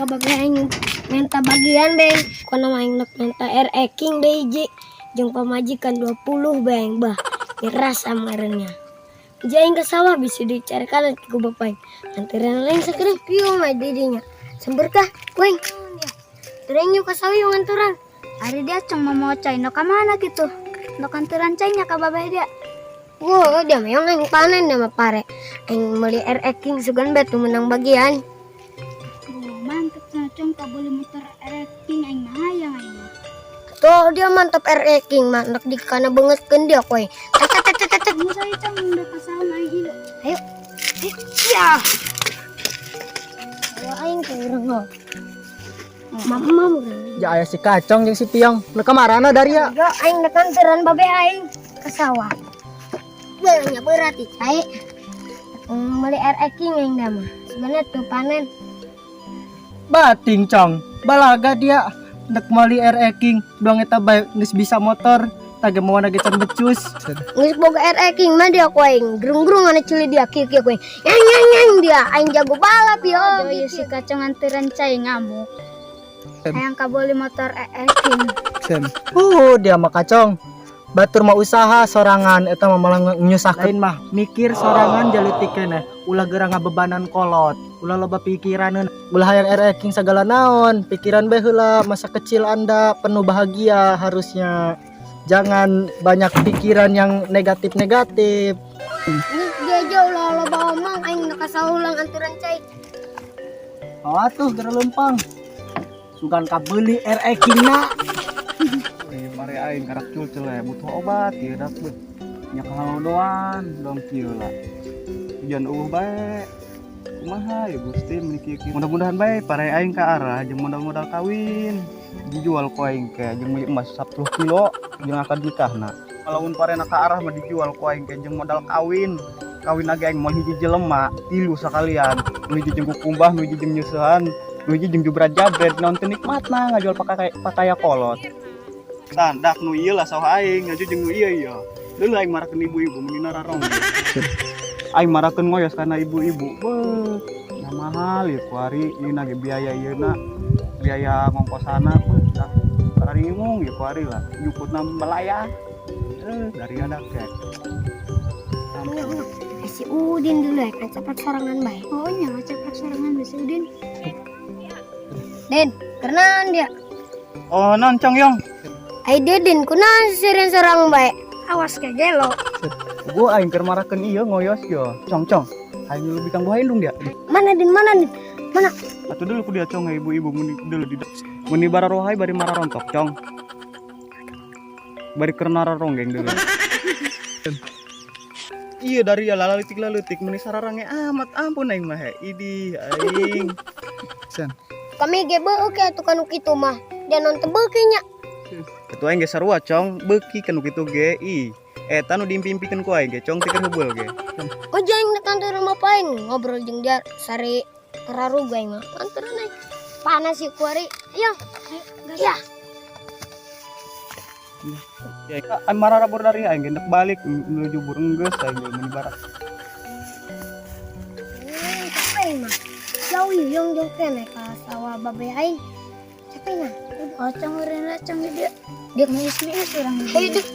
babe aing minta bagian beng. Kono aing nak minta king beji jeung pamajikan 20 beng. Bah, keras amarannya. Jaing ke sawah bisa dicarikan ke bapak. Antaran lain sakeureung pieu mah didinya. Semberkah kuing. Tereng yuk ke sawah yung anturan. Ari dia cuma mau cai no ka mana gitu. No kanturan cainya ka babe dia. Wow, dia mah yang panen nama pare. Aing meuli king sugan batu menang bagian. Mantep na cong ka boleh muter king aing mahayang aing. Tuh dia mantap king mah nak dikana beungeutkeun dia koy. Tet. Mu saya cong udah kasama aing hilo. Ayo. Ya. Ayo aing ke urang lo. Mama Ya aya si Kacong jeung si Piong. Nu kamarana dari ya? Enggak, aing nekanteran babe aing ke sawah. Beulanya berat cai. Meuli king aing dah mah. Sebenarnya tuh panen. Bating Cong. Balaga dia nek meuli king doang eta bae geus bisa motor. Tage mau nagecan becus. Geus boga king mah dia ku aing. Grung-grung anu cili dia kieu ku aing. Yang dia aing jago balap yo. Yo si Kacong anturan cai ngamuk. Ayang ka boleh motor king. Dia mah Kacong. Batur mah usaha sorangan eta mah malah nyusahkeun mah mikir sorangan jaleutikkeun ulah geura ngabebanan kolot ulah loba pikiran ulah hayang king sagala naon pikiran bae heula masa kecil Anda penuh bahagia harusnya jangan banyak pikiran yang negatif-negatif. Dia jauh lah loba omong aing nakasaulang anturan cai. Atuh geura lempang sugan kabeuli king na. Mari aing karak culcel butuh obat ieu dak beuh. Nya kahalodoan dong kieu lah. Hujan bae. Kumaha ya Gusti meuni kieu. Mudah-mudahan bae pare aing ka arah jeung modal-modal kawin. Dijual ku aing ke jeung meuli emas 10 kilo jeung akad nikahna. Kalaupun parena ka arah mah dijual ku aing ke jeung modal kawin. Kawin lagi aing moal hiji jelema, 3 sakalian. Nu hiji jeung kukumbah, nu hiji jeung nyeusehan, nu hiji jeung jubrat jabret naon teu nikmatna ngajual pakaya kolot. Sandak nu ieu lah saha aing ngaju jeung nu ieu. Deuleu aing marakeun ibu-ibu meuni nararong. Aing marakeun ngoyos kana ibu-ibu. Beuh, nya mahal ieu kuari ieu na ge biaya ieuna. Biaya ngongkosana beuh tah karingung ieu kuari lah. Nyukutna melayah. Dari anak ke. Si Udin dulu ya kan cepat sorangan bae. Oh nya cepat sorangan si Udin. Den, kerenaan dia. Oh, non Cong Yong. Ai Dedin kunaon seureun sorang bae. Awas ke gelo. Gua aing keur marakeun ieu ngoyos yo. Cong. Aing lebih kang buhain dong dia. Mana Din? Mana? Atuh dulu ku dia Cong ibu-ibu muni dulu di. Muni bararohai bari mararontok Cong. Bari keur nararonggeng dulu. Iya dari ya laletik meni sararange amat ampun aing mah idi aing. Sen. Kami ge beuh ke tukang kitu mah. Dia nonton beuki nya. Itu aing ge sarua Cong, beuki kanu kitu ge i. Eta nu diimpi-impikeun ku aing ge Cong teu keur heubeul ge. Oh jeung nekan teu rumah paing ngobrol jeung dia sari raruga aing mah. Anturan aing. Panas ieu kuari. Ayo. Ya. Ya aing mararabur dari aing ge balik menuju burung geus aing ge meuni barat. Capek mah. Jauh yung kene ka sawah babe aing. Capek mah. Oh cong urena cong dia. Dia ngeis urang. Ayo dek.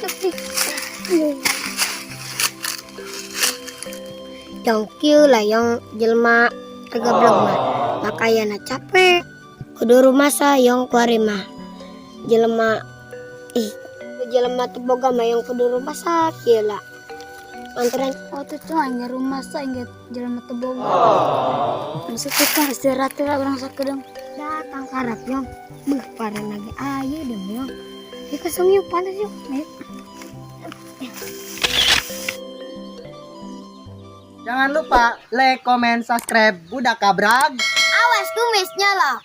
Yang kieu lah yang jelema tegablog mah. Makayana capek. Kudu rumah sa yang kuari mah. Jelema jelema teu boga mah yang kudu rumah sa kieu lah. Antaran Tuh cong aing rumah sa aing jalan teu boga. Masih kita istirahat lah urang sakedeung. datang karap yang beuh parana ge ayeuna dong yang. Kasong yuk panas yuk. Ayo. Jangan lupa like, comment, subscribe. Budak kabrag. Awas tumisnya lah.